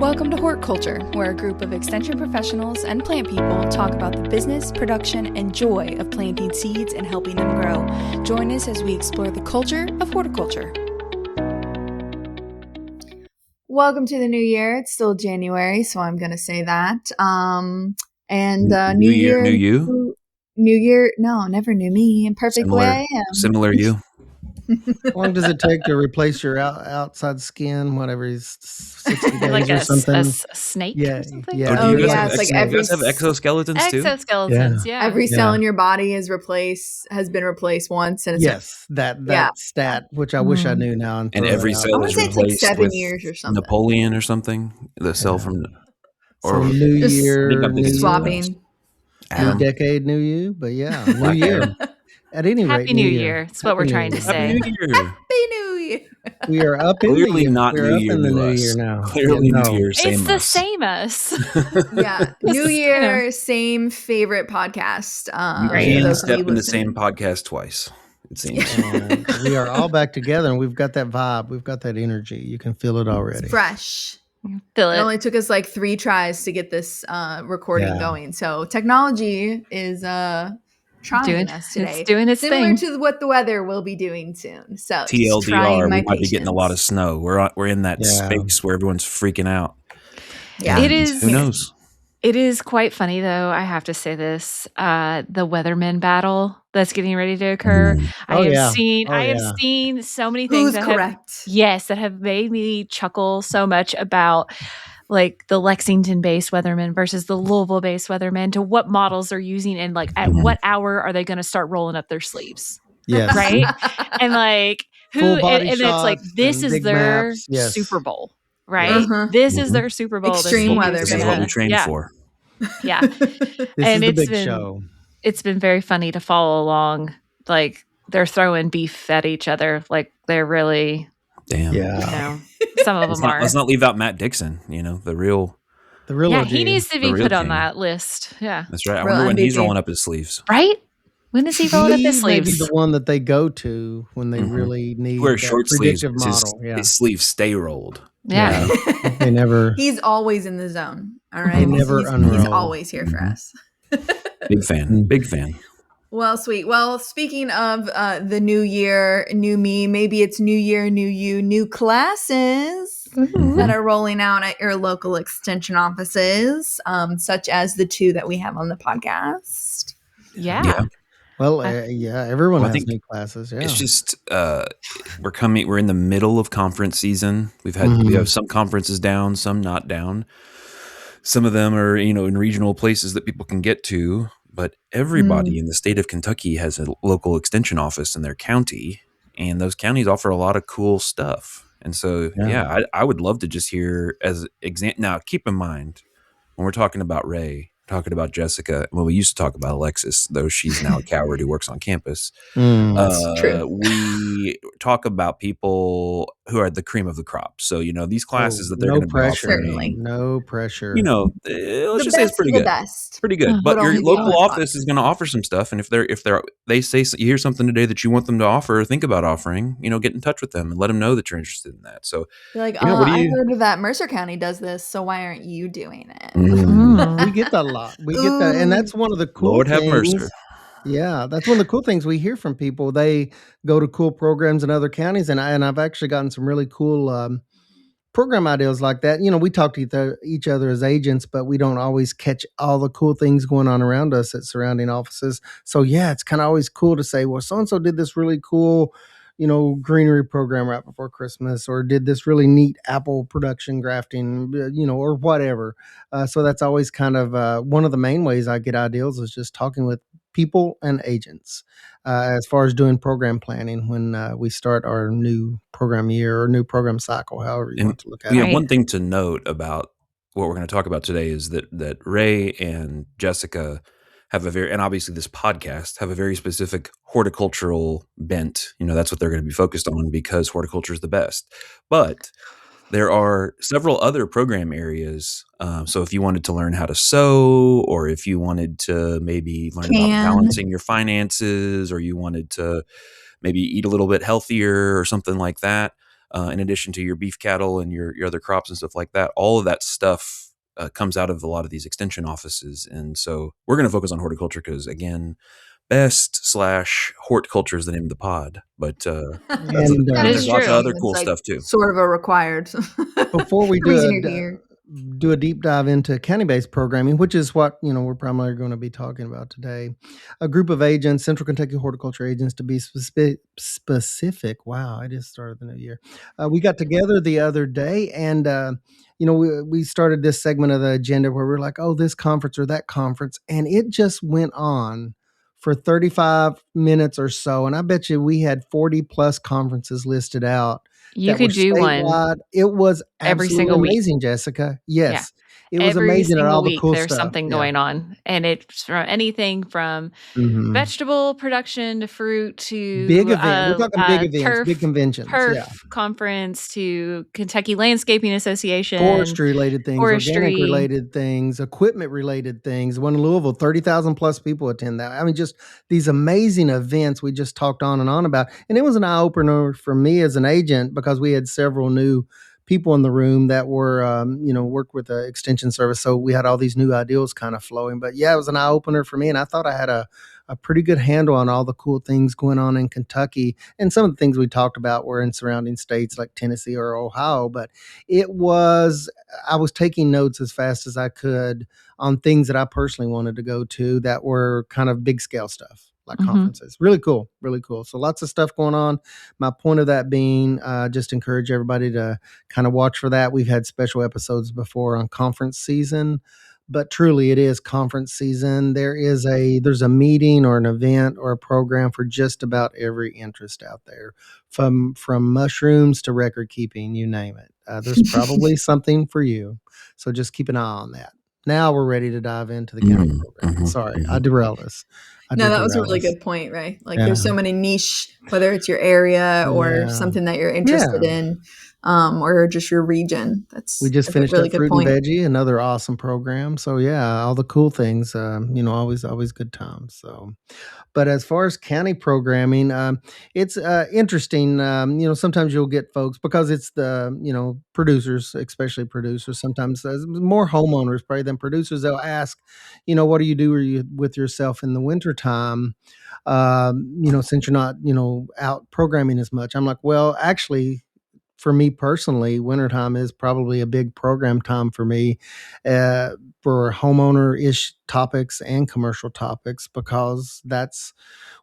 Welcome to Hort Culture, where a group of extension professionals and plant people talk about the business, production, and joy of planting seeds and helping them grow. Join us as we explore the culture of horticulture. Welcome to the new year. It's still January, so I'm going to say that. New year, new you? New year, no, never knew me. In perfect way I am. Similar you. How long does it take to replace your outside skin? Whatever, is 60 days like or something? A snake or something? Yeah. Do you it's like you guys have exoskeletons too? Exoskeletons, yeah. Every cell in your body has been replaced once. And it's that stat, which I wish I knew now. And every cell is it's like replaced 7 with years or something. Napoleon or something. The cell from... Or New Year, new swapping. New decade, new you. But yeah, new year. At any rate, Happy New Year. That's what we're trying to say. Happy New Year. Happy New Year. We are up in Clearly the not We're New up Year in the to new us. year now. Clearly New Year, same It's the us. same us. Yeah. New Year, same favorite podcast. Right. Step in the same podcast twice, it seems. We are all back together, and we've got that vibe. We've got that energy. You can feel it already. It's fresh. Feel It it. only took us like 3 tries to get this recording going. So technology is trying us today. It's doing its Similar thing. to what the weather will be doing soon. So TLDR, we might be getting a lot of snow. We're in that Yeah. space where everyone's freaking out. Yeah. It is. Who knows? It is quite funny, though. I have to say this: the weatherman battle that's getting ready to occur. I have seen so many things. Who's correct? That have made me chuckle so much about like the Lexington-based weathermen versus the Louisville-based weathermen. To what models they're using, and like at what hour are they going to start rolling up their sleeves? Yes. Right, and like who, Full body and it's like shots this and is big their maps. Yes. Super Bowl. Right, this is their Super Bowl. Extreme weather. This is what we trained for. Yeah, This and is the big show. It's been very funny to follow along. Like they're throwing beef at each other. Like they're really, Damn. Yeah. some of them are. Let's not leave out Matt Dixon. The real. Yeah, OG. he needs to be real put on king. that list. Yeah, That's right. I Real wonder when he's MVP. rolling up his sleeves. right. When is he rolling up his He may be sleeves? the one that they go to when they really need Wear that short sleeves. predictive model. His sleeves stay rolled. Yeah. They never. He's always in the zone. All right. They never he's unroll. always here for us. Big fan. Big fan. Well, sweet. Well, speaking of the new year, new me, maybe it's new year, new you, new classes that are rolling out at your local extension offices, such as the 2 that we have on the podcast. Yeah. Well, everyone I has think new classes. Yeah. It's just we're in the middle of conference season. We have some conferences down, some not down. Some of them are, in regional places that people can get to, but everybody in the state of Kentucky has a local extension office in their county, and those counties offer a lot of cool stuff. And so, I would love to just hear now, keep in mind when we're talking about Ray, talking about Jessica, well, we used to talk about Alexis, though she's now a coward who works on campus. That's true. We talk about people who are the cream of the crop. So, these classes that they're going to be offering. No pressure. Let's just say it's pretty good. Pretty good. But your local office is going to offer some stuff. And if they say you hear something today that you want them to offer or think about offering, get in touch with them and let them know that you're interested in that. So you're like, I heard that Mercer County does this, so why aren't you doing it? We get that a lot. We get that. And that's one of the cool Lord things. have Mercer. Yeah, that's one of the cool things we hear from people. They go to cool programs in other counties, and I've actually gotten some really cool program ideas like that. We talk to each other as agents, but we don't always catch all the cool things going on around us at surrounding offices. So yeah, it's kind of always cool to say, well, so-and-so did this really cool, greenery program right before Christmas, or did this really neat apple production grafting, or whatever. So that's always kind of one of the main ways I get ideas is just talking with people and agents as far as doing program planning when we start our new program year or new program cycle, however you want to look at it. One thing to note about what we're going to talk about today is that Ray and Jessica have and obviously this podcast have a very specific horticultural bent. That's what they're going to be focused on because horticulture is the best. But there are several other program areas. So if you wanted to learn how to sew, or if you wanted to maybe learn about balancing your finances, or you wanted to maybe eat a little bit healthier or something like that, in addition to your beef cattle and your other crops and stuff like that. All of that stuff comes out of a lot of these extension offices. And so we're going to focus on horticulture because, again, Hort Culture is the name of the pod, but there's lots of other cool stuff too. Sort of a required. Before we reason you're here. do a deep dive into county-based programming, which is what we're primarily going to be talking about today. A group of agents, Central Kentucky Horticulture agents, to be specific. Wow, I just started the new year. We got together the other day, and we started this segment of the agenda where we're like, oh, this conference or that conference, and it just went on for 35 minutes or so, and I bet you we had 40 plus conferences listed out. You could do one. It was every single amazing, week. Jessica. Yes. Yeah. It was amazing at all the cool there's stuff. Something going on. And it's from anything from vegetable production to fruit to big events. We're talking big events, big conventions. Turf conference to Kentucky Landscaping Association. Forestry related things, organic related things, equipment related things. One in Louisville, 30,000 plus people attend that. I mean, just these amazing events we just talked on and on about. And it was an eye opener for me as an agent because we had several new people in the room that were, worked with the extension service. So we had all these new ideas kind of flowing. But yeah, it was an eye opener for me. And I thought I had a pretty good handle on all the cool things going on in Kentucky. And some of the things we talked about were in surrounding states like Tennessee or Ohio. But I was taking notes as fast as I could on things that I personally wanted to go to that were kind of big scale stuff. Like conferences. Really cool. Really cool. So lots of stuff going on. My point of that being, just encourage everybody to kind of watch for that. We've had special episodes before on conference season, but truly it is conference season. There's a meeting or an event or a program for just about every interest out there, from mushrooms to record keeping, you name it. There's probably something for you. So just keep an eye on that. Now we're ready to dive into the county program. Sorry, I derailed us. No, that was a really good point, right? Like there's so many niche, whether it's your area or something that you're interested in, or just your region. We just finished up Fruit and Veggie, another awesome program. So yeah, all the cool things, always good times. So, but as far as county programming, it's interesting. Sometimes you'll get folks because it's the, producers, especially producers, sometimes more homeowners probably than producers. They'll ask, what do you do with yourself in the wintertime? Since you're not, out programming as much. I'm like, well, actually, for me personally, wintertime is probably a big program time for me for homeowner-ish topics and commercial topics, because that's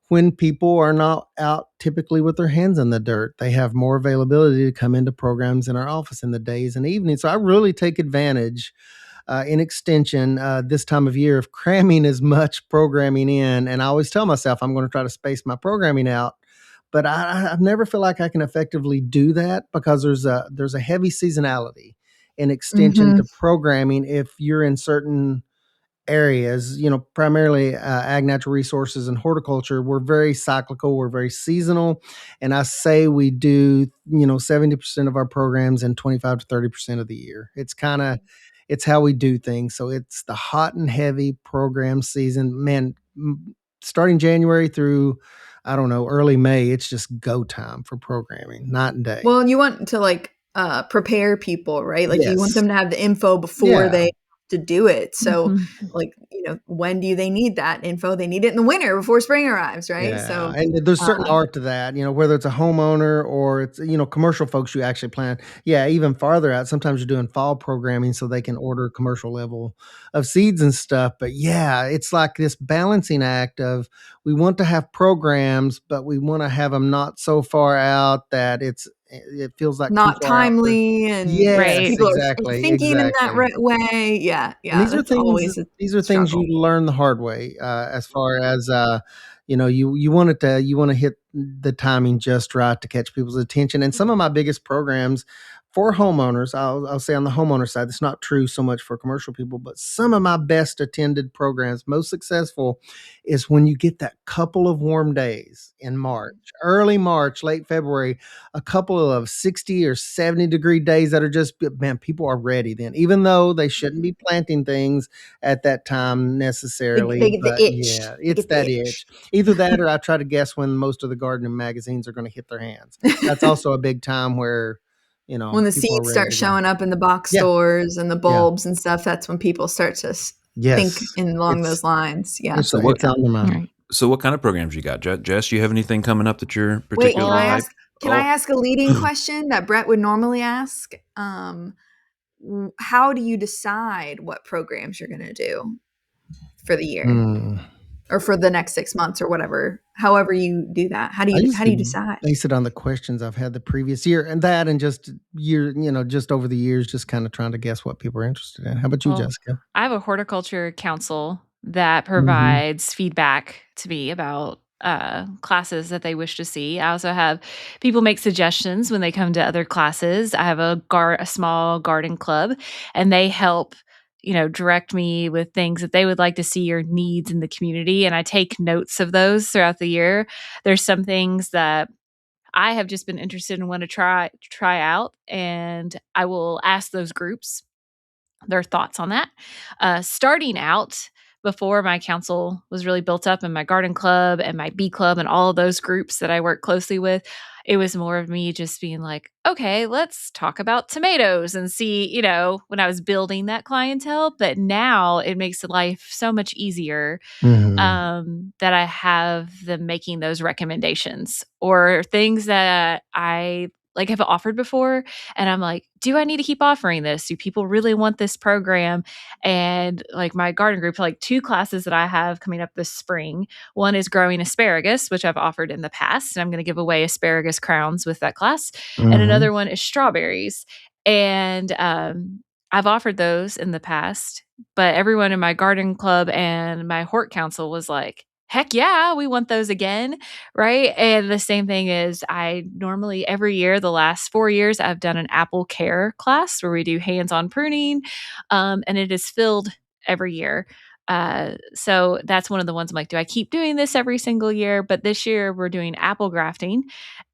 when people are not out typically with their hands in the dirt. They have more availability to come into programs in our office in the days and evenings. So I really take advantage in extension this time of year of cramming as much programming in. And I always tell myself I'm going to try to space my programming out. But I never feel like I can effectively do that because there's a heavy seasonality in extension to programming. If you're in certain areas, primarily ag, natural resources, and horticulture, we're very cyclical, we're very seasonal. And I say we do, 70% of our programs in 25 to 30% of the year. It's how we do things. So it's the hot and heavy program season, man, starting January through, I don't know, early May, it's just go time for programming, night and day. Well, you want to prepare people, right? Like you want them to have the info before they to do it. So when do they need that info? They need it in the winter before spring arrives, right? Yeah. So and there's certain art to that, whether it's a homeowner or it's, commercial folks you actually plan. Yeah, even farther out, sometimes you're doing fall programming so they can order commercial level of seeds and stuff. But yeah, it's like this balancing act of we want to have programs, but we want to have them not so far out that it feels like not timely and people are thinking in that way. Yeah. These are things you learn the hard way. As far as you want to hit the timing just right to catch people's attention. And some of my biggest programs for homeowners, I'll say on the homeowner side, it's not true so much for commercial people, but some of my best attended programs, most successful, is when you get that couple of warm days in March, early March, late February, a couple of 60 or 70 degree days that are just, man, people are ready then, even though they shouldn't be planting things at that time necessarily. They get the But itch. yeah, They it's get the that itch. Either that or I try to guess when most of the gardening magazines are going to hit their hands. That's also a big time where, When the people are seeds ready start to go. showing up in the box Yeah. stores and the bulbs and stuff, that's when people start to think along those lines. Yeah. It's So what- it's on their mind. Right. So what kind of programs you got, Jess? You have anything coming up that you're Wait, particularly can I hyped? ask? Can I ask a leading question that Brett would normally ask? How do you decide what programs you're going to do for the year or for the next 6 months or whatever? However you do that, how do you decide? Base it on the questions I've had the previous year, and just just over the years, just kind of trying to guess what people are interested in. How about you, Well, Jessica? I have a horticulture council that provides feedback to me about classes that they wish to see. I also have people make suggestions when they come to other classes. I have a small garden club, and they help direct me with things that they would like to see or needs in the community, and I take notes of those throughout the year. There's some things that I have just been interested and want to try out, and I will ask those groups their thoughts on that. Starting out, before my council was really built up, and my garden club and my bee club and all of those groups that I work closely with, it was more of me just being like, okay, let's talk about tomatoes and see, when I was building that clientele. But now it makes life so much easier that I have them making those recommendations or things that I have offered before. And I'm like, do I need to keep offering this? Do people really want this program? And like my garden group, like 2 classes that I have coming up this spring. One is growing asparagus, which I've offered in the past. And I'm going to give away asparagus crowns with that class. And another one is strawberries. And I've offered those in the past, but everyone in my garden club and my Hort Council was like, heck yeah, we want those again, right? And the same thing is I normally every year, the last 4 years, I've done an apple care class where we do hands-on pruning, and it is filled every year. So that's one of the ones I'm like, do I keep doing this every single year? But this year we're doing apple grafting,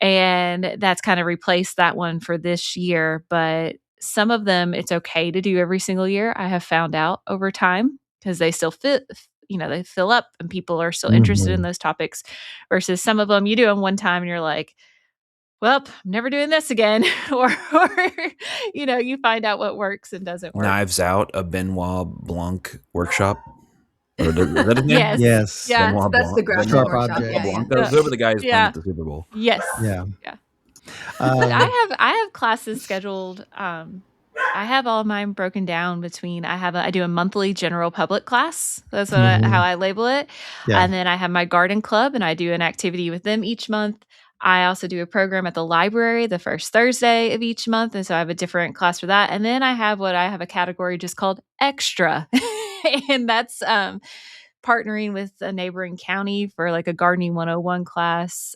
and that's kind of replaced that one for this year. But some of them, it's okay to do every single year. I have found out over time because they still fit. They fill up and people are still interested in those topics versus some of them you do them one time and you're like, well, I'm never doing this again. or you find out what works and doesn't work. Knives Out, a Benoit Blanc workshop. Or is that his name? Yes. Yes. Yeah. Benoit That's the graphic Sharp workshop. object. Blanc. Yeah. Whoever the guy is playing Yeah. at the Super Bowl. Yes. Yeah. Yeah. But I have classes scheduled. I have all mine broken down between I do a monthly general public class. That's what how I label it. Yeah. And then I have my garden club and I do an activity with them each month. I also do a program at the library the first Thursday of each month. And so I have a different class for that. And then I have a category just called extra. And that's partnering with a neighboring county for like a gardening 101 class.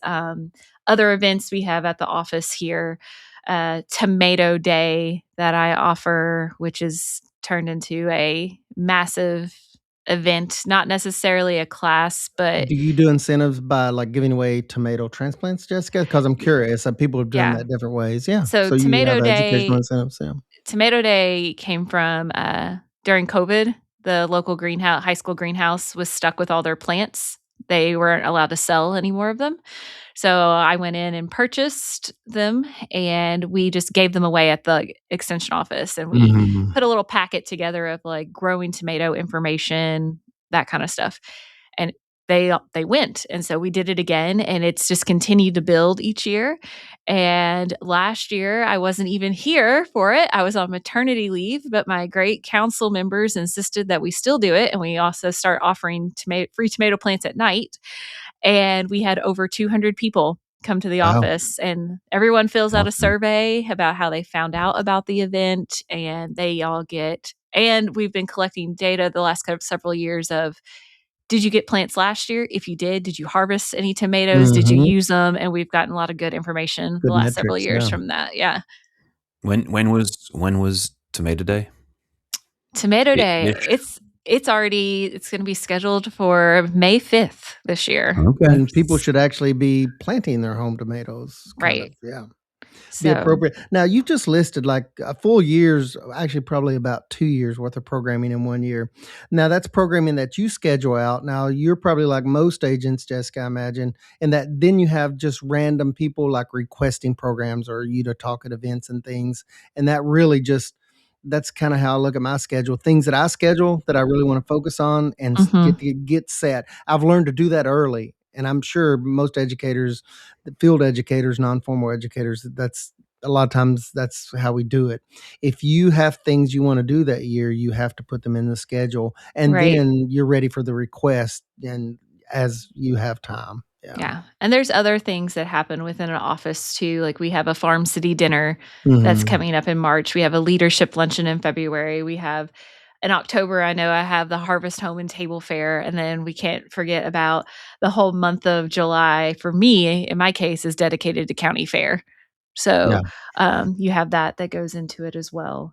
Other events we have at the office here, tomato day that I offer, which is turned into a massive event, not necessarily a class, but do you do incentives by like giving away tomato transplants, Jessica? Because I'm curious. People have done that different ways. Yeah. So you Tomato have educational Day- incentives. Yeah. Tomato Day came from during COVID. The local high school greenhouse was stuck with all their plants. They weren't allowed to sell any more of them. So I went in and purchased them and we just gave them away at the extension office. And we put a little packet together of like growing tomato information, that kind of stuff. And they went. And so we did it again and it's just continued to build each year. And last year I wasn't even here for it. I was on maternity leave, but my great council members insisted that we still do it. And we also start offering free tomato plants at night. And we had over 200 people come to the office and everyone fills out a survey about how they found out about the event and and we've been collecting data the last several years of, did you get plants last year? If you did you harvest any tomatoes? Did you use them? And we've gotten a lot of good information the last several years from that. Yeah. When was Tomato Day? Tomato Day. Ish. It's going to be scheduled for May 5th this year. Okay. And people should actually be planting their home tomatoes. Right. Yeah. Be So, appropriate. Now, you just listed like a full year's, actually probably about 2 years worth of programming in 1 year. Now, that's programming that you schedule out. Now, you're probably like most agents, Jessica, I imagine, and that then you have just random people like requesting programs or you to talk at events and things. And that really just, that's kind of how I look at my schedule. Things that I schedule that I really want to focus on and get set. I've learned to do that early. And I'm sure most educators, the field educators, non-formal educators, that's a lot of times that's how we do it. If you have things you want to do that year, you have to put them in the schedule, and Right. then you're ready for the request and as you have time. Yeah. And there's other things that happen within an office too. Like we have a Farm City dinner that's Mhm. coming up in March. We have a leadership luncheon in February. We have in October, I know I have the Harvest Home and Table Fair. And then we can't forget about the whole month of July, for me, in my case, is dedicated to county fair. So you have that goes into it as well.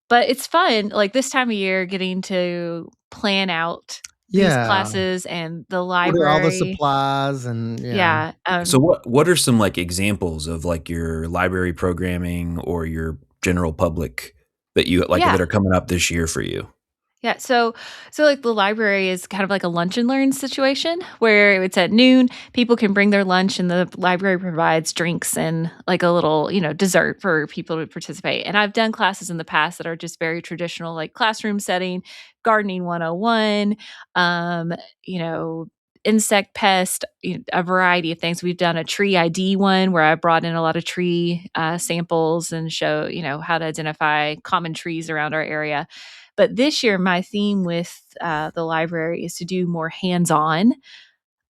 But it's fun, like this time of year, getting to plan out these Yeah. classes and the Order all the library. supplies and Yeah. So what are some like examples of like your library programming or your general public that you like that are coming up this year for you? Yeah. So like the library is kind of like a lunch and learn situation where it's at noon. People can bring their lunch and the library provides drinks and like a little, dessert for people to participate. And I've done classes in the past that are just very traditional, like classroom setting, gardening 101, insect pest, a variety of things. We've done a tree ID one where I brought in a lot of tree samples and show, how to identify common trees around our area. But this year, my theme with the library is to do more hands-on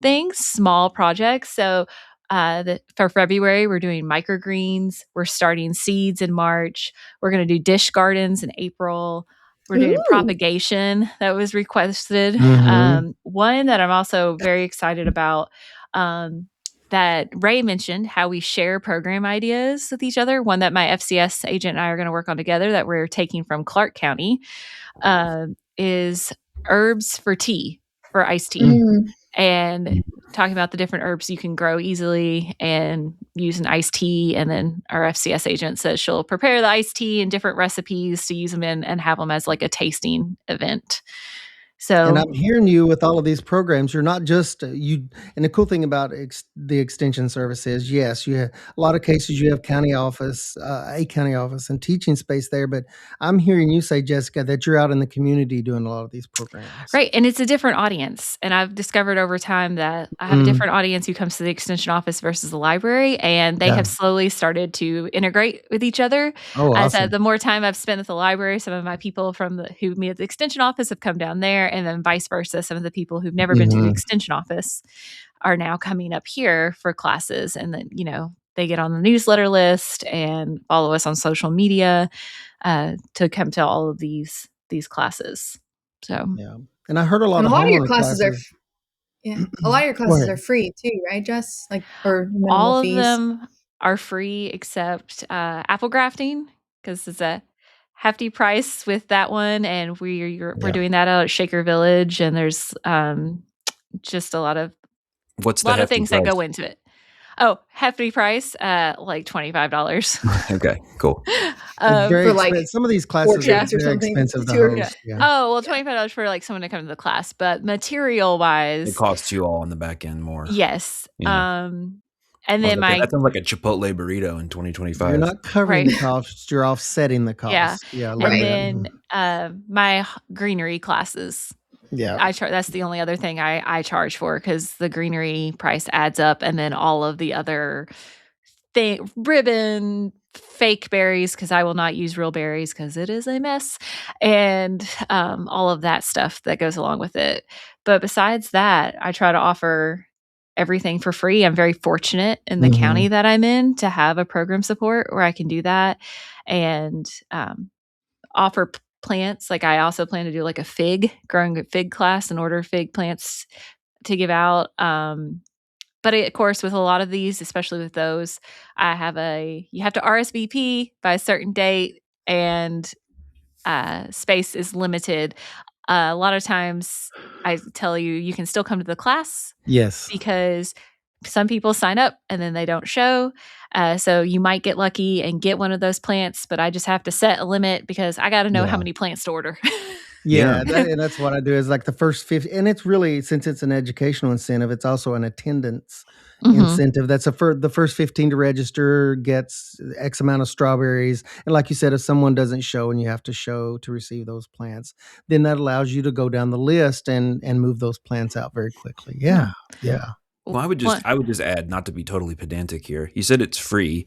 things, small projects. So for February, we're doing microgreens. We're starting seeds in March. We're going to do dish gardens in April. We're doing propagation that was requested. One that I'm also very excited about that Ray mentioned, how we share program ideas with each other. One that my FCS agent and I are going to work on together that we're taking from Clark County is herbs for tea, for iced tea. And talking about the different herbs you can grow easily and use an iced tea. And then our FCS agent says she'll prepare the iced tea and different recipes to use them in and have them as like a tasting event. So, and I'm hearing you with all of these programs. You're not just you. And the cool thing about the extension service is, yes, you have a lot of cases. You have county office, a county office, and teaching space there. But I'm hearing you say, Jessica, that you're out in the community doing a lot of these programs. Right, and it's a different audience. And I've discovered over time that I have a different audience who comes to the extension office versus the library, and they have slowly started to integrate with each other. Oh, awesome. The more time I've spent at the library, some of my people who meet at the extension office have come down there, and then vice versa. Some of the people who've never been to the extension office are now coming up here for classes, and then they get on the newsletter list and follow us on social media to come to all of these classes. So and I heard a lot and of a lot of your homeowner classes are a lot of your classes ahead. are free too, right, Jess? Like, or minimal all of fees? them are free except apple grafting, because it's a hefty price with that one, and we're doing that out at Shaker Village, and there's just a lot of things that go into it. Oh, hefty price, like $25. Okay, cool. Very for expensive. like Some of these classes are or very something. expensive to Sure. host. Yeah. Oh, well, $25 for like someone to come to the class, but material wise, It costs you all on the back end more. yes. Yeah. And then that sounds like a Chipotle burrito in 2025. You're not covering the costs; you're offsetting the costs. Yeah. And then my greenery classes. Yeah, I charge. That's the only other thing I charge for, because the greenery price adds up, and then all of the other ribbon, fake berries, because I will not use real berries because it is a mess, and all of that stuff that goes along with it. But besides that, I try to offer everything for free. I'm very fortunate in the county that I'm in to have a program support where I can do that and offer plants. Like I also plan to do like growing a fig class and order fig plants to give out. But of course, with a lot of these, especially with those, you have to RSVP by a certain date, and space is limited. A lot of times I tell you can still come to the class Yes. because some people sign up and then they don't show. So you might get lucky and get one of those plants, but I just have to set a limit because I got to know how many plants to order. Yeah, that's what I do is like the first 50, and it's really, since it's an educational incentive, it's also an attendance incentive. That's the first 15 to register gets X amount of strawberries. And like you said, if someone doesn't show and you have to show to receive those plants, then that allows you to go down the list and move those plants out very quickly. Yeah. Well, I would just add, not to be totally pedantic here. You said it's free,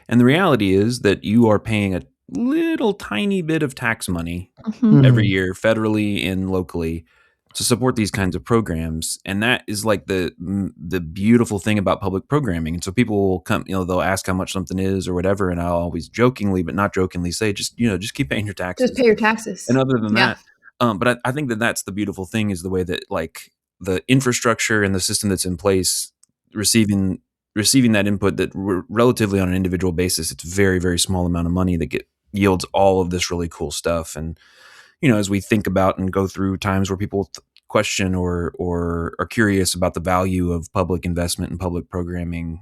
and the reality is that you are paying a little tiny bit of tax money every year, federally and locally, to support these kinds of programs. And that is like the beautiful thing about public programming. And so people will come, they'll ask how much something is or whatever, and I'll always jokingly but not jokingly say, just keep paying your taxes. Just pay your taxes. And other than that, but I think that's the beautiful thing, is the way that like the infrastructure and the system that's in place, receiving that input, that relatively on an individual basis, it's very, very small amount of money that yields all of this really cool stuff. And as we think about and go through times where people question or are curious about the value of public investment and public programming,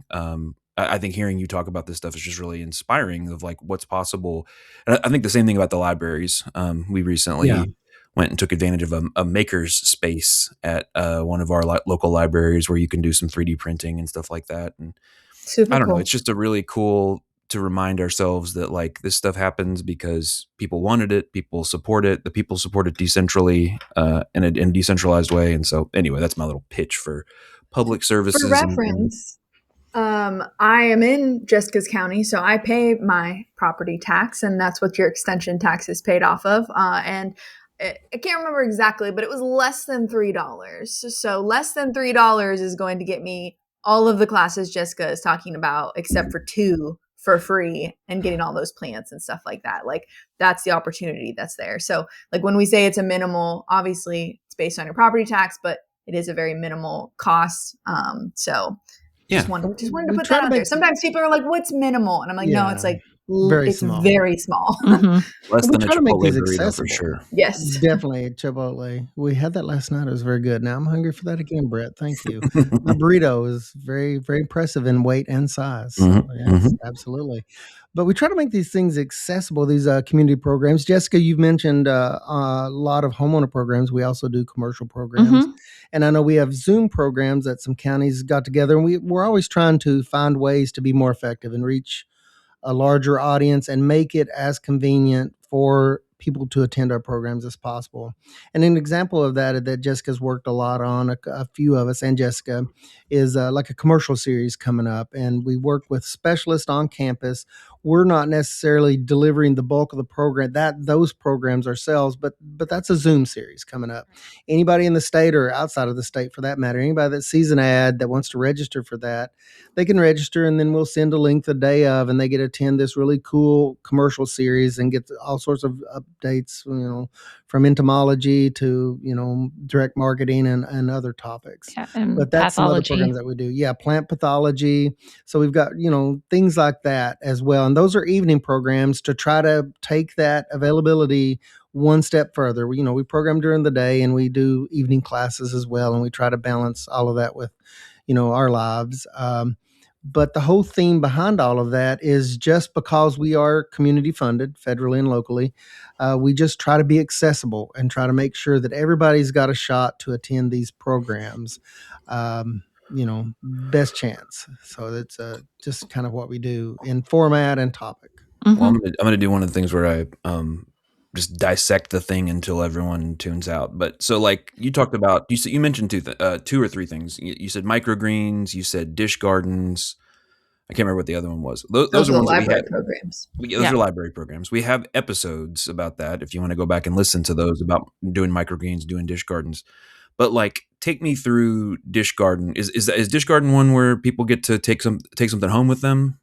I think hearing you talk about this stuff is just really inspiring, of like what's possible. And I think the same thing about the libraries. We recently went and took advantage of a maker's space at one of our local libraries, where you can do some 3D printing and stuff like that. And super I don't cool. know, it's just a really cool to remind ourselves that like this stuff happens because people wanted it, people support it, the people support it decentrally, in a decentralized way. And so anyway, that's my little pitch for public services. For reference, I am in Jessica's county, so I pay my property tax, and that's what your extension tax is paid off of. And I can't remember exactly, but it was less than $3. So less than $3 is going to get me all of the classes Jessica is talking about, except for 2 for free, and getting all those plants and stuff like that. Like, that's the opportunity that's there. So like when we say it's a minimal, obviously it's based on your property tax, but it is a very minimal cost. Just wanted to put that out there. Sometimes people are like, what's minimal? And I'm like, no, it's like, very small. Very small. Less than a Chipotle burrito accessible. for sure. Yes. Definitely Chipotle. We had that last night. It was very good. Now I'm hungry for that again, Brett. Thank you. The burrito is very, very impressive in weight and size. So, yes, absolutely. But we try to make these things accessible, these community programs. Jessica, you've mentioned a lot of homeowner programs. We also do commercial programs. And I know we have Zoom programs that some counties got together. And we're always trying to find ways to be more effective and reach a larger audience and make it as convenient for people to attend our programs as possible. And an example of that Jessica's worked a lot on, a few of us and Jessica, is like a commercial series coming up. And we work with specialists on campus. We're not necessarily delivering the bulk of the program, those programs ourselves, but that's a Zoom series coming up. Anybody in the state or outside of the state for that matter, anybody that sees an ad that wants to register for that, they can register, and then we'll send a link the day of, and they get to attend this really cool commercial series and get all sorts of updates, from entomology to, direct marketing and other topics. But that's some other programs that we do. Yeah, plant pathology. So we've got, things like that as well. And those are evening programs to try to take that availability one step further. We program during the day, and we do evening classes as well. And we try to balance all of that with, our lives. But the whole theme behind all of that is just because we are community funded federally and locally, we just try to be accessible and try to make sure that everybody's got a shot to attend these programs. Best chance. So that's just kind of what we do in format and topic. Well, I'm going to do one of the things where I just dissect the thing until everyone tunes out. But so like you talked about, you mentioned 2 or 3 things. You said microgreens, you said dish gardens. I can't remember what the other one was. Those are ones library programs. Those are library programs. We have episodes about that if you want to go back and listen to those, about doing microgreens, doing dish gardens. But like, take me through dish garden. Is dish garden one where people get to take something home with them?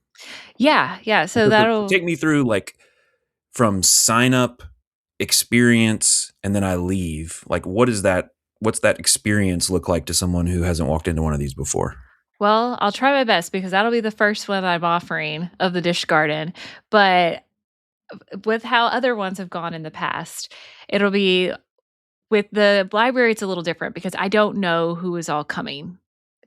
Yeah. So that'll take me through, like, from sign up, experience, and then I leave. Like, what's that experience look like to someone who hasn't walked into one of these before? Well, I'll try my best because that'll be the first one I'm offering of the dish garden. But with how other ones have gone in the past, it'll be with the library, it's a little different because I don't know who is all coming.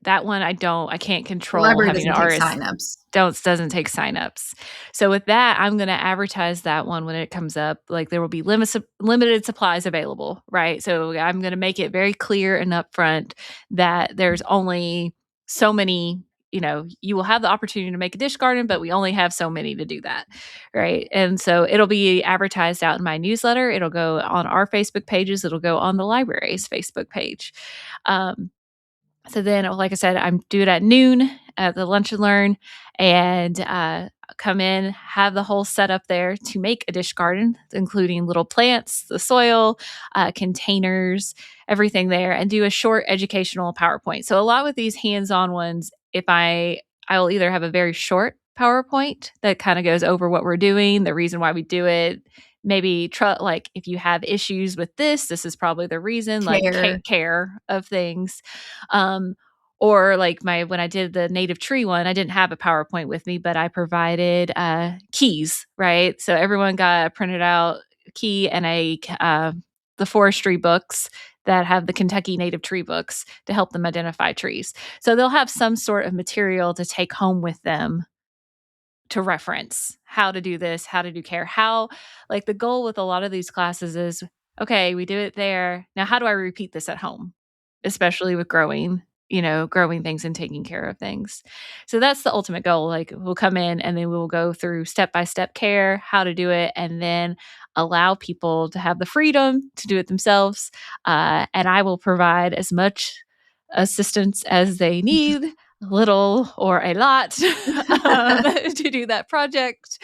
That one I can't The control library having an doesn't take artist signups. doesn't take signups. So with that, I'm gonna advertise that one when it comes up. Like there will be limited supplies available, right? So I'm gonna make it very clear and upfront that there's only so many, you will have the opportunity to make a dish garden, but we only have so many to do that. Right. And so it'll be advertised out in my newsletter. It'll go on our Facebook pages. It'll go on the library's Facebook page. Um, so then, like I said, I'm do it at noon at the Lunch and Learn, and come in, have the whole setup there to make a dish garden, including little plants, the soil, containers, everything there, and do a short educational PowerPoint. So a lot with these hands-on ones, if I will either have a very short PowerPoint that kind of goes over what we're doing, the reason why we do it, maybe like if you have issues with this is probably the reason, like care of things. um or like when I did the native tree one, I didn't have a PowerPoint with me, but I provided keys, right? So everyone got a printed out key and the forestry books that have the Kentucky native tree books to help them identify trees. So they'll have some sort of material to take home with them to reference how to do this, how to do care, how, like, the goal with a lot of these classes is, okay, we do it there. Now, how do I repeat this at home? Especially with growing things and taking care of things. So that's the ultimate goal. Like, we'll come in and then we'll go through step-by-step care, how to do it, and then allow people to have the freedom to do it themselves. And I will provide as much assistance as they need, little or a lot, to do that project.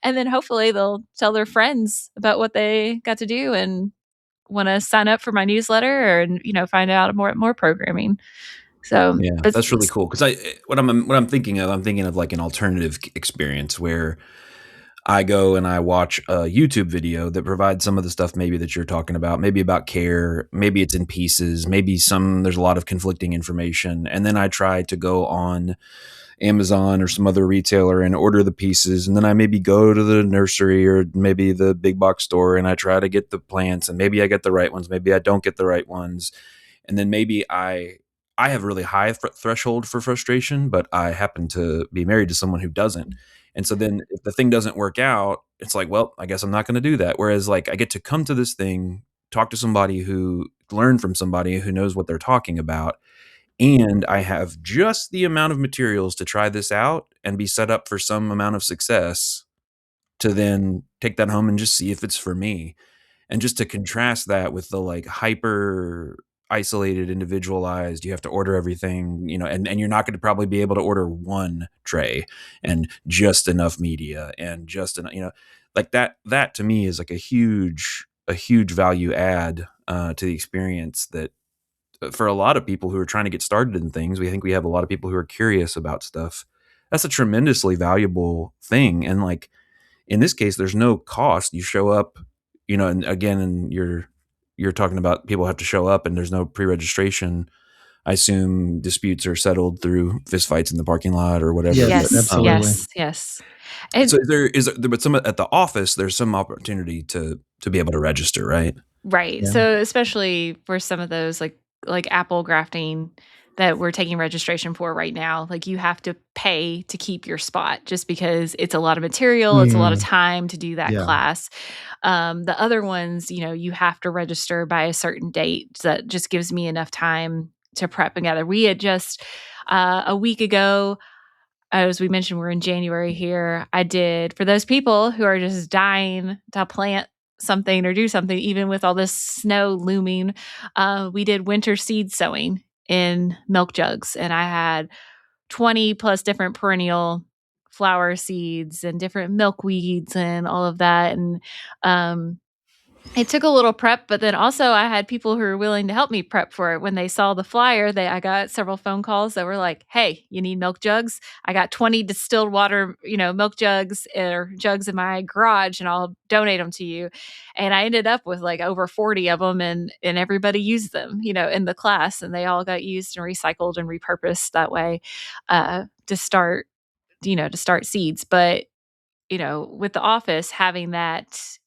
And then hopefully they'll tell their friends about what they got to do and want to sign up for my newsletter and find out more programming. So Yeah, that's really cool because what I'm thinking of like an alternative experience where I go and I watch a YouTube video that provides some of the stuff maybe that you're talking about, maybe about care, maybe it's in pieces, maybe there's a lot of conflicting information. And then I try to go on Amazon or some other retailer and order the pieces. And then I maybe go to the nursery or maybe the big box store and I try to get the plants, and maybe I get the right ones, maybe I don't get the right ones. And then maybe I have a really high threshold for frustration, but I happen to be married to someone who doesn't. And so then if the thing doesn't work out, it's like, well, I guess I'm not going to do that. Whereas like I get to come to this thing, talk to somebody who learn from somebody who knows what they're talking about. And I have just the amount of materials to try this out and be set up for some amount of success to then take that home and just see if it's for me. And just to contrast that with the like hyper isolated, individualized, you have to order everything, and you're not going to probably be able to order one tray and just enough media and just enough, like that to me is like a huge value add to the experience that for a lot of people who are trying to get started in things, we think we have a lot of people who are curious about stuff. That's a tremendously valuable thing. And like, in this case, there's no cost. You show up, and again, and you're talking about people have to show up and there's no pre-registration. I assume disputes are settled through fistfights in the parking lot or whatever. Yes, absolutely. Yes. And so is there, but some at the office, there's some opportunity to be able to register, right? Right. Yeah. So especially for some of those like apple grafting that we're taking registration for right now, like you have to pay to keep your spot just because it's a lot of material, it's a lot of time to do that class. The other ones, you have to register by a certain date. So that just gives me enough time to prep and gather. We had just a week ago, as we mentioned, we're in January here. I did, for those people who are just dying to plant something or do something, even with all this snow looming, we did winter seed sowing in milk jugs. And I had 20 plus different perennial flower seeds and different milkweeds and all of that. And It took a little prep, but then also I had people who were willing to help me prep for it. When they saw the flyer, I got several phone calls that were like, "Hey, you need milk jugs? I got 20 distilled water, milk jugs or jugs in my garage, and I'll donate them to you." And I ended up with like over 40 of them, and everybody used them, in the class, and they all got used and recycled and repurposed that way, to start, to start seeds. But with the office having that,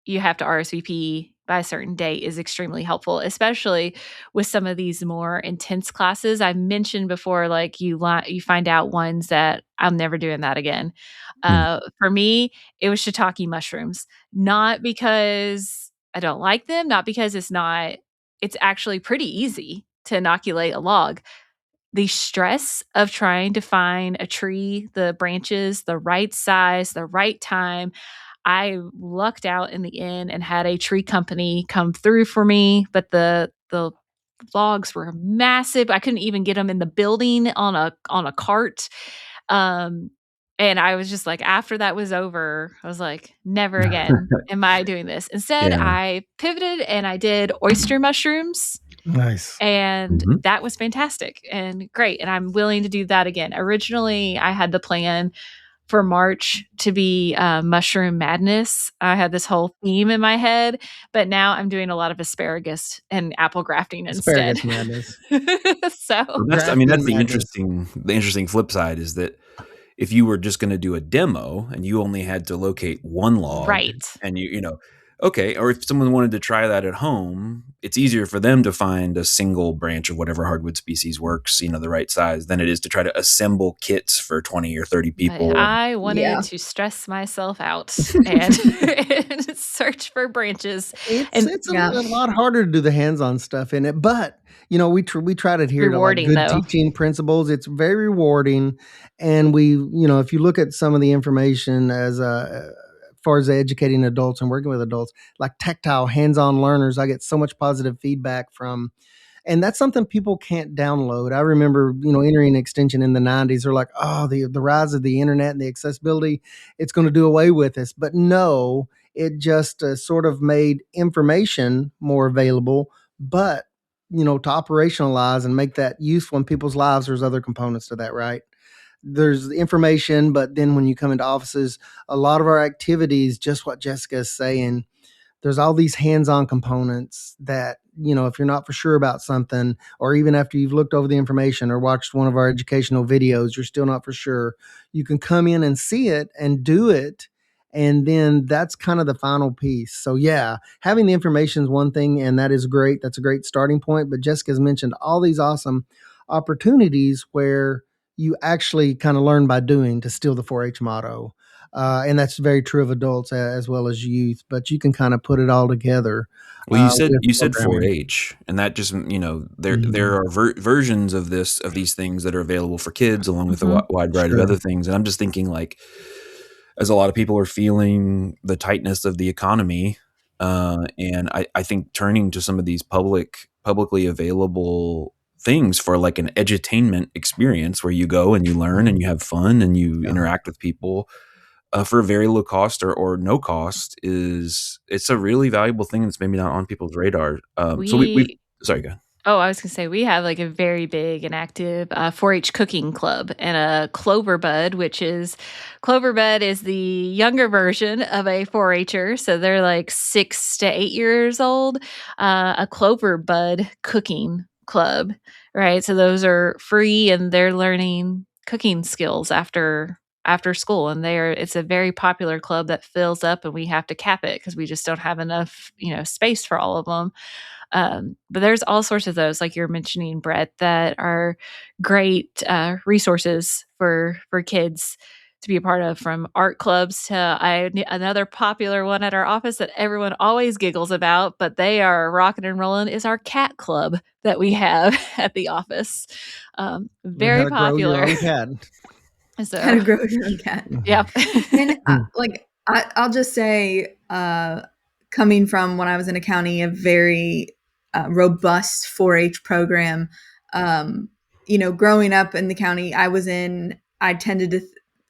you have to RSVP by a certain date is extremely helpful, especially with some of these more intense classes. I mentioned before, like you find out ones that I'm never doing that again. For me, it was shiitake mushrooms, not because I don't like them, not because it's actually pretty easy to inoculate a log. The stress of trying to find a tree, the branches, the right size, the right time. I lucked out in the end and had a tree company come through for me, but the logs were massive. I couldn't even get them in the building on a cart. And I was just like, after that was over, I was like, never again am I doing this. Instead, Yeah. I pivoted and I did oyster mushrooms. Nice. And that was fantastic and great. And I'm willing to do that again. Originally, I had the plan for March to be mushroom madness. I had this whole theme in my head, but now I'm doing a lot of asparagus and apple grafting instead. Asparagus madness. So Well, that's the interesting flip side is that if you were just going to do a demo and you only had to locate one log, right. And okay, or if someone wanted to try that at home, it's easier for them to find a single branch of whatever hardwood species works, the right size, than it is to try to assemble kits for 20 or 30 people. But I wanted to stress myself out and search for branches. It's a lot harder to do the hands-on stuff in it, but we try to adhere to like good teaching principles. It's very rewarding, and if you look at some of the information as far as educating adults and working with adults, like tactile hands-on learners, I get so much positive feedback from, and that's something people can't download. I remember, entering extension in the 90s, they're like, oh, the rise of the internet and the accessibility, it's going to do away with this. But no, it just sort of made information more available, but to operationalize and make that useful in people's lives, there's other components to that, right? There's information, but then when you come into offices, a lot of our activities, just what Jessica is saying, there's all these hands-on components that, if you're not for sure about something, or even after you've looked over the information or watched one of our educational videos, you're still not for sure, you can come in and see it and do it. And then that's kind of the final piece. So yeah, having the information is one thing, and that is great. That's a great starting point. But Jessica's mentioned all these awesome opportunities where you actually kind of learn by doing, to steal the 4-H motto. And that's very true of adults as well as youth, but you can kind of put it all together. Well, you said 4-H, and that just, there are versions of these things that are available for kids along with a wide variety of other things. And I'm just thinking, like, as a lot of people are feeling the tightness of the economy, and I think turning to some of these publicly available things for like an edutainment experience where you go and you learn and you have fun and you interact with people for a very low cost or no cost, it's a really valuable thing that's maybe not on people's radar. Sorry, go ahead. Oh, I was going to say, we have like a very big and active 4-H cooking club and a Clover Bud, Clover Bud is the younger version of a 4-H'er. So they're like 6 to 8 years old, a Clover Bud cooking club, right? So those are free and they're learning cooking skills after school, and it's a very popular club that fills up, and we have to cap it because we just don't have enough space for all of them. But there's all sorts of those, like you're mentioning, Brett, that are great resources for kids to be a part of, from art clubs to another popular one at our office that everyone always giggles about, but they are rocking and rolling, is our cat club that we have at the office. Very popular. Grow your own cat. So, how to grow your own cat. Yep. And I'll just say, coming from when I was in a county, a very robust 4-H program, growing up in the county I tended to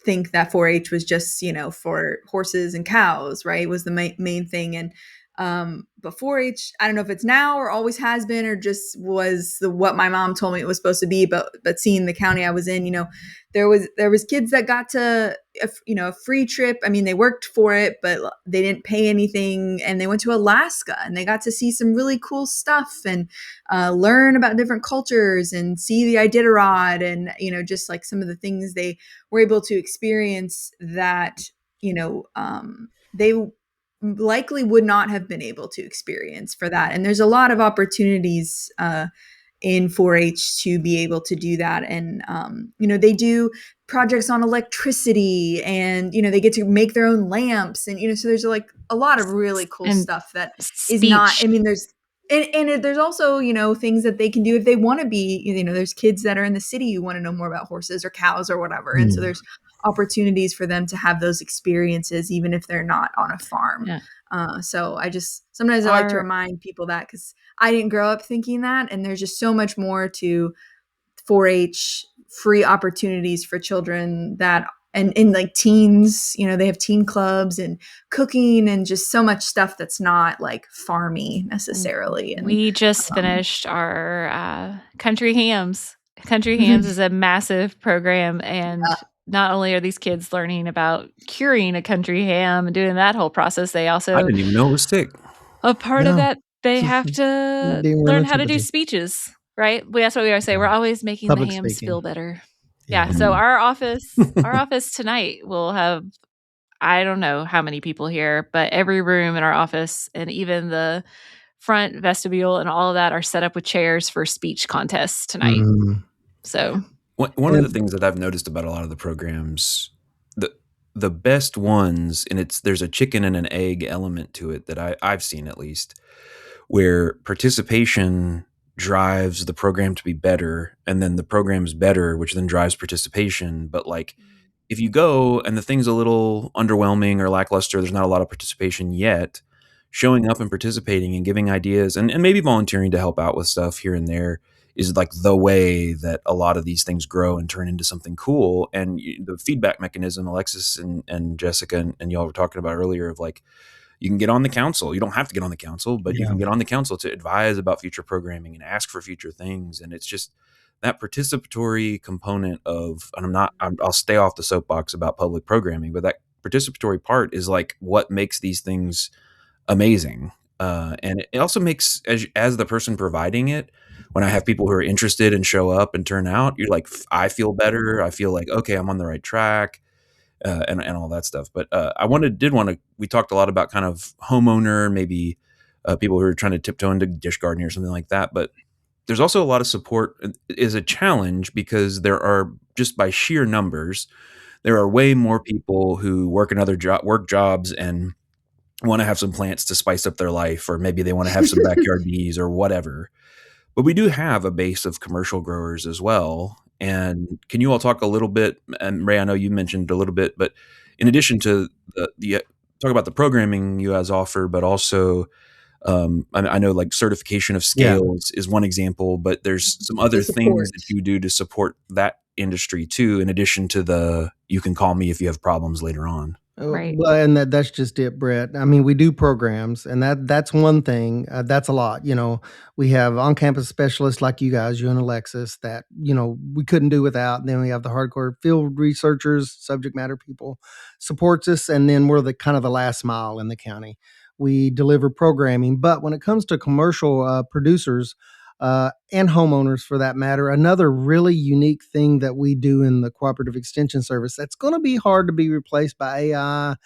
think that 4-H was just, for horses and cows, right? Was the main thing. And But 4-H, I don't know if it's now or always has been or just was what my mom told me it was supposed to be. But seeing the county I was in, there was kids that got to a free trip. I mean, they worked for it, but they didn't pay anything, and they went to Alaska and they got to see some really cool stuff and learn about different cultures and see the Iditarod and just like some of the things they were able to experience that they likely would not have been able to experience for that. And there's a lot of opportunities in 4-H to be able to do that. And, they do projects on electricity and, they get to make their own lamps. And, so there's like a lot of really cool stuff that is not, I mean, there's also, things that they can do if they want to be, there's kids that are in the city who want to know more about horses or cows or whatever. And so there's opportunities for them to have those experiences, even if they're not on a farm. Yeah. So sometimes I like to remind people that because I didn't grow up thinking that. And there's just so much more to 4-H free opportunities for children that and in like teens, they have teen clubs and cooking and just so much stuff that's not like farmy necessarily. And we just finished our country hams. Country hams is a massive program, and not only are these kids learning about curing a country ham and doing that whole process, they also I didn't even know it was sick. A part of that, they have to learn how to do speeches, right? That's what we always say. We're always making the hams feel better. Yeah. So our office tonight will have, I don't know how many people here, but every room in our office and even the front vestibule and all of that are set up with chairs for speech contests tonight. So one of the things that I've noticed about a lot of the programs, the best ones, and there's a chicken and an egg element to it that I've seen at least, where participation drives the program to be better, and then the program's better, which then drives participation. But like, if you go and the thing's a little underwhelming or lackluster, there's not a lot of participation yet, showing up and participating and giving ideas and maybe volunteering to help out with stuff here and there is like the way that a lot of these things grow and turn into something cool. And the feedback mechanism, Alexis and Jessica and y'all were talking about earlier, of like, you can get on the council. You don't have to get on the council, but you can get on the council to advise about future programming and ask for future things. And it's just that participatory component of, and I'll stay off the soapbox about public programming, but that participatory part is like what makes these things amazing. And it also makes, as the person providing it, when I have people who are interested and show up and turn out, you're like, I feel better. I feel like, okay, I'm on the right track. And all that stuff. But we talked a lot about kind of homeowner, maybe people who are trying to tiptoe into dish gardening or something like that. But there's also a lot of support is a challenge because there are, just by sheer numbers, there are way more people who work work jobs and want to have some plants to spice up their life, or maybe they want to have some backyard bees or whatever. But we do have a base of commercial growers as well. And can you all talk a little bit, and Ray, I know you mentioned a little bit, but in addition to the talk about the programming you guys offer, but also I know like certification of scales is one example, but there's some other things that you do to support that industry too, in addition to you can call me if you have problems later on. Right. Well, and that's just it, Brett. I mean, we do programs, and that's one thing. That's a lot. We have on-campus specialists like you guys, you and Alexis, that we couldn't do without. And then we have the hardcore field researchers, subject matter people, supports us, and then we're the kind of the last mile in the county. We deliver programming, but when it comes to commercial producers and homeowners, for that matter, another really unique thing that we do in the Cooperative Extension Service that's going to be hard to be replaced by AI,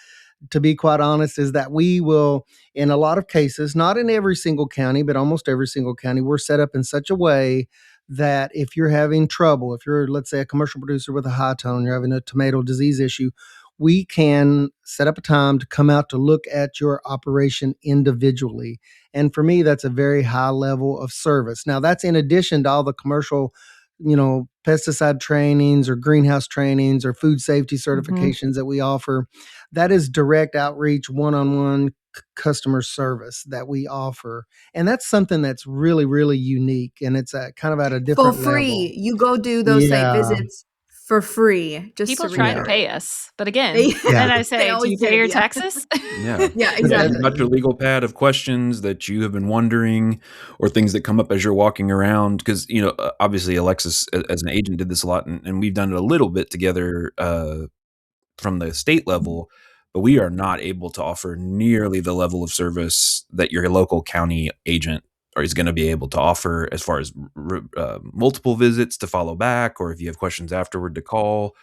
to be quite honest, is that we will, in a lot of cases, not in every single county, but almost every single county, we're set up in such a way that if you're having trouble, if you're, let's say, a commercial producer with a high tone, you're having a tomato disease issue, we can set up a time to come out to look at your operation individually. And for me, that's a very high level of service. Now, that's in addition to all the commercial, pesticide trainings or greenhouse trainings or food safety certifications that we offer. That is direct outreach, one-on-one customer service that we offer. And that's something that's really, really unique. And it's kind of at a different for free. level. You go do those site visits for free. Just People to try to reiterate. pay us, but again, They- then I They say, do always you pay did, your yeah. taxes? Yeah. Yeah, Have exactly. you got your legal pad of questions that you have been wondering, or things that come up as you're walking around? Because, obviously Alexis as an agent did this a lot, and we've done it a little bit together from the state level, but we are not able to offer nearly the level of service that your local county agent is going to be able to offer, as far as multiple visits to follow back, or if you have questions afterward to call.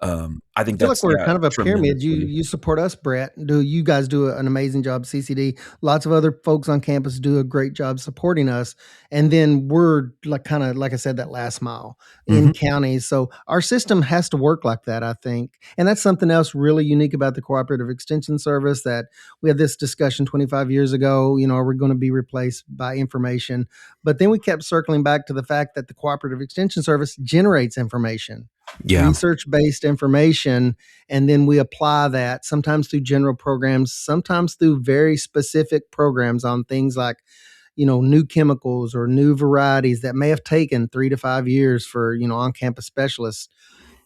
I think I feel like that's we're kind of a pyramid. tremendously. You support us, Brett. You guys do an amazing job, CCD. Lots of other folks on campus do a great job supporting us, and then we're like kind of like I said, that last mile in counties. So our system has to work like that, I think, and that's something else really unique about the Cooperative Extension Service. That we had this discussion 25 years ago. Are we going to be replaced by information? But then we kept circling back to the fact that the Cooperative Extension Service generates information. Yeah. Research-based information, and then we apply that sometimes through general programs, sometimes through very specific programs on things like, new chemicals or new varieties that may have taken 3 to 5 years for, on-campus specialists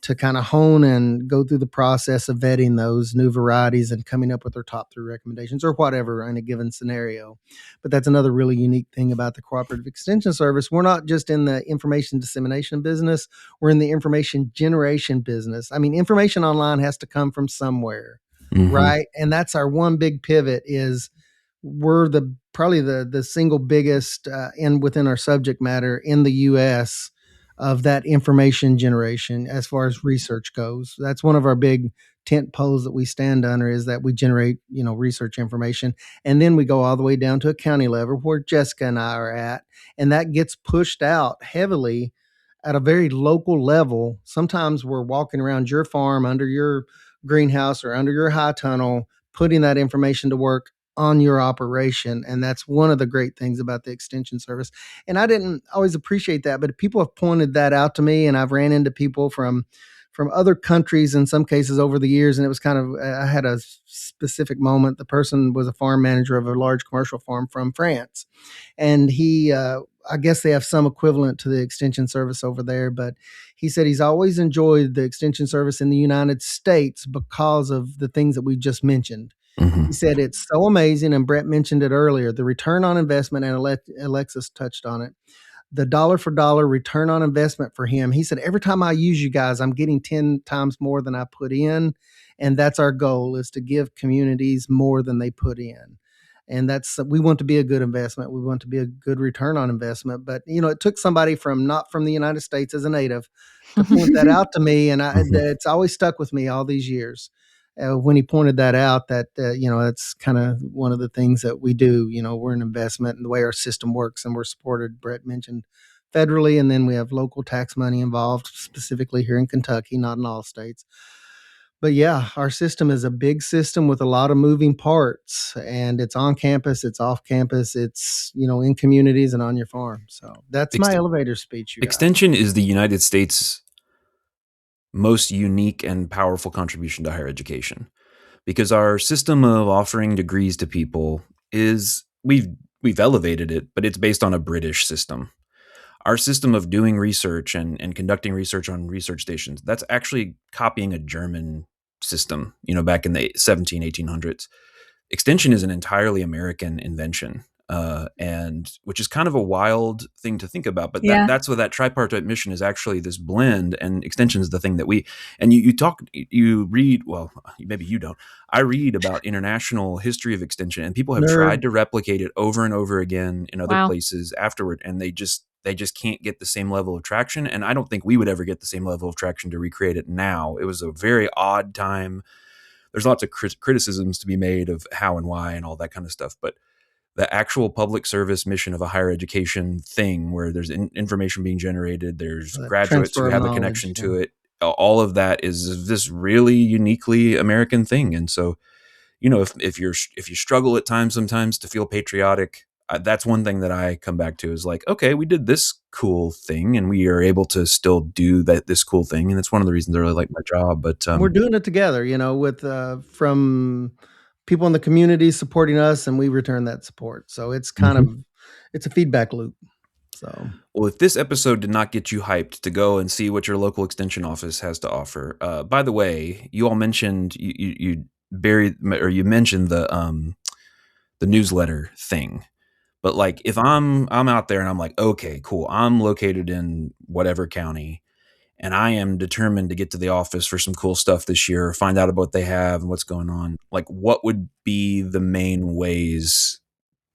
to kind of hone and go through the process of vetting those new varieties and coming up with their top 3 recommendations or whatever in a given scenario. But that's another really unique thing about the Cooperative Extension Service. We're not just in the information dissemination business, we're in the information generation business. I mean, information online has to come from somewhere, right? And that's our one big pivot is we're probably the single biggest within our subject matter in the U.S. of that information generation as far as research goes. That's one of our big tent poles that we stand under, is that we generate, research information. And then we go all the way down to a county level where Jessica and I are at. And that gets pushed out heavily at a very local level. Sometimes we're walking around your farm under your greenhouse or under your high tunnel, putting that information to work on your operation. And that's one of the great things about the Extension Service. And I didn't always appreciate that, but people have pointed that out to me, and I've ran into people from other countries in some cases over the years. And it was kind of, I had a specific moment. The person was a farm manager of a large commercial farm from France. And he, I guess they have some equivalent to the Extension Service over there, but he said he's always enjoyed the Extension Service in the United States because of the things that we just mentioned. He said it's so amazing, and Brett mentioned it earlier, the return on investment, and Alexis touched on it, the dollar for dollar return on investment for him. He said, every time I use you guys, I'm getting 10 times more than I put in, and that's our goal, is to give communities more than they put in. And we want to be a good investment. We want to be a good return on investment. But, it took somebody not from the United States as a native to point that out to me, and it's always stuck with me all these years. When he pointed that out, that, that's kind of one of the things that we do. We're an investment in the way our system works, and we're supported, Brett mentioned, federally, and then we have local tax money involved, specifically here in Kentucky, not in all states. But yeah, our system is a big system with a lot of moving parts, and it's on campus, it's off campus, it's, in communities and on your farm. So that's my elevator speech. Extension is the United States' most unique and powerful contribution to higher education, because our system of offering degrees to people we've elevated it, but it's based on a British system. Our system of doing research and conducting research on research stations, that's actually copying a German system, back in the 1800s. Extension is an entirely American invention, and which is kind of a wild thing to think about. But that's what that tripartite mission is, actually this blend, and Extension is the thing that you read, well, maybe you don't. I read about international history of Extension, and people have tried to replicate it over and over again in other places afterward, and they just can't get the same level of traction. And I don't think we would ever get the same level of traction to recreate it now. It was a very odd time. There's lots of criticisms to be made of how and why and all that kind of stuff. But the actual public service mission of a higher education thing, where there's information being generated, there's graduates who have a connection to it. All of that is this really uniquely American thing. And so, if you struggle at times, sometimes to feel patriotic, that's one thing that I come back to, is like, okay, we did this cool thing and we are able to still do this cool thing. And it's one of the reasons I really like my job. But we're doing it together, with from people in the community supporting us, and we return that support. So it's kind of, it's a feedback loop. So, well, if this episode did not get you hyped to go and see what your local extension office has to offer, by the way, you all mentioned you mentioned the newsletter thing. But like, if I'm out there and I'm like, okay, cool, I'm located in whatever county, and I am determined to get to the office for some cool stuff this year, find out about what they have and what's going on. Like, what would be the main ways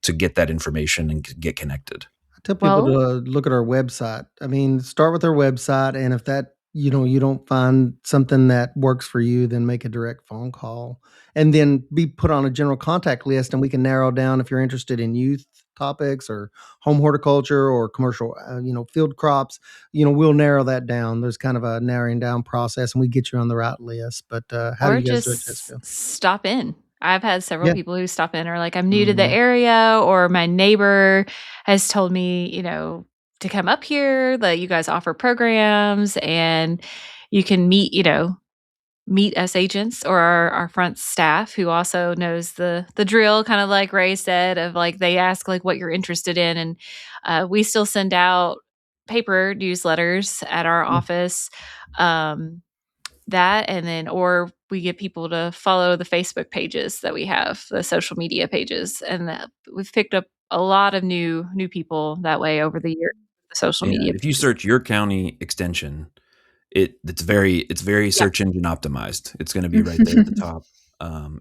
to get that information and get connected? I tell people Well, to look at our website. I mean, start with our website, and if that you don't find something that works for you, then make a direct phone call, and then be put on a general contact list, and we can narrow down if you're interested in youth topics or home horticulture or commercial, field crops. We'll narrow that down. There's kind of a narrowing down process, and we get you on the right list. But how do or you guys do it, just Jessica? stop in. I've had several Yeah. people who stop in are like, I'm new to the Mhm. area, or my neighbor has told me, to come up here, that you guys offer programs and you can meet us agents or our front staff who also knows the drill, kind of like Ray said, of like they ask like what you're interested in. And we still send out paper newsletters at our Mm. office. That and then or we get people to follow the Facebook pages that we have, the social media pages, and we've picked up a lot of new people that way over the year. The social Yeah, media if you pages. search your county extension, it's very Yeah. search engine optimized. It's going to be right there at the top.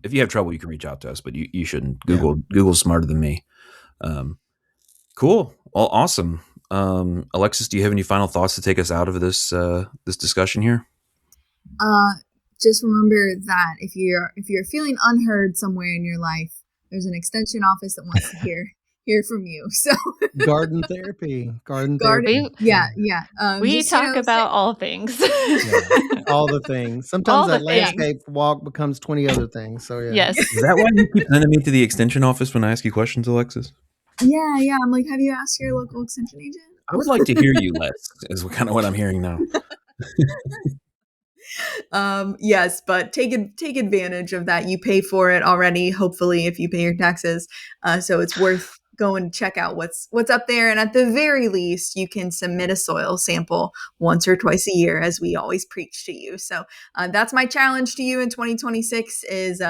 If you have trouble, you can reach out to us, but you shouldn't. Google's smarter than me. Cool. Well, awesome. Alexis, do you have any final thoughts to take us out of this this discussion here? Just remember that if you're feeling unheard somewhere in your life, there's an extension office that wants to hear from you. So Garden therapy. yeah. We Just, talk about all things. All the things. Sometimes All the that things. landscape walk becomes 20 other things. So yeah. Yes. Is that why you keep sending me to the extension office when I ask you questions, Alexis? Yeah. I'm like, have you asked your local extension agent? I would like to hear you less, is kind of what I'm hearing now. Yes, but take advantage of that. You pay for it already, hopefully, if you pay your taxes. So it's worth going to check out what's up there. And at the very least, you can submit a soil sample once or twice a year, as we always preach to you. So that's my challenge to you in 2026 is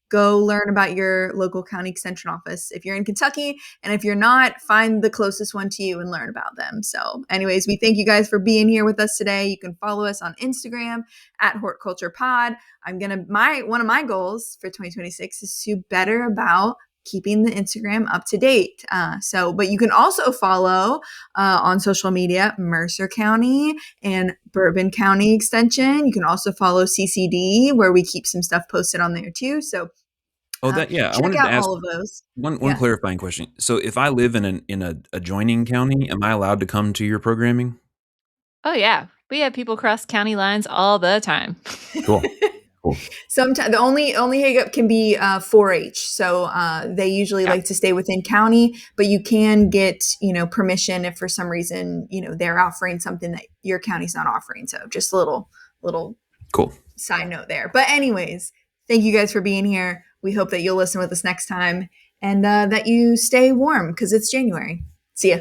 go learn about your local county extension office if you're in Kentucky. And if you're not, find the closest one to you and learn about them. So anyways, we thank you guys for being here with us today. You can follow us on Instagram at hortculturepod. One of my goals for 2026 is to better about keeping the Instagram up to date. But you can also follow on social media Mercer County and Bourbon County Extension. You can also follow CCD, where we keep some stuff posted on there too. So I check wanted out to ask all of those. one clarifying question. So if I live in an adjoining county, am I allowed to come to your programming? Oh yeah. We have people cross county lines all the time. Cool. Sometimes the only hiccup can be 4-H. So they usually like to stay within county, but you can get permission if for some reason they're offering something that your county's not offering. So just a little cool side note there. But anyways, thank you guys for being here. We hope that you'll listen with us next time and that you stay warm because it's January. See ya.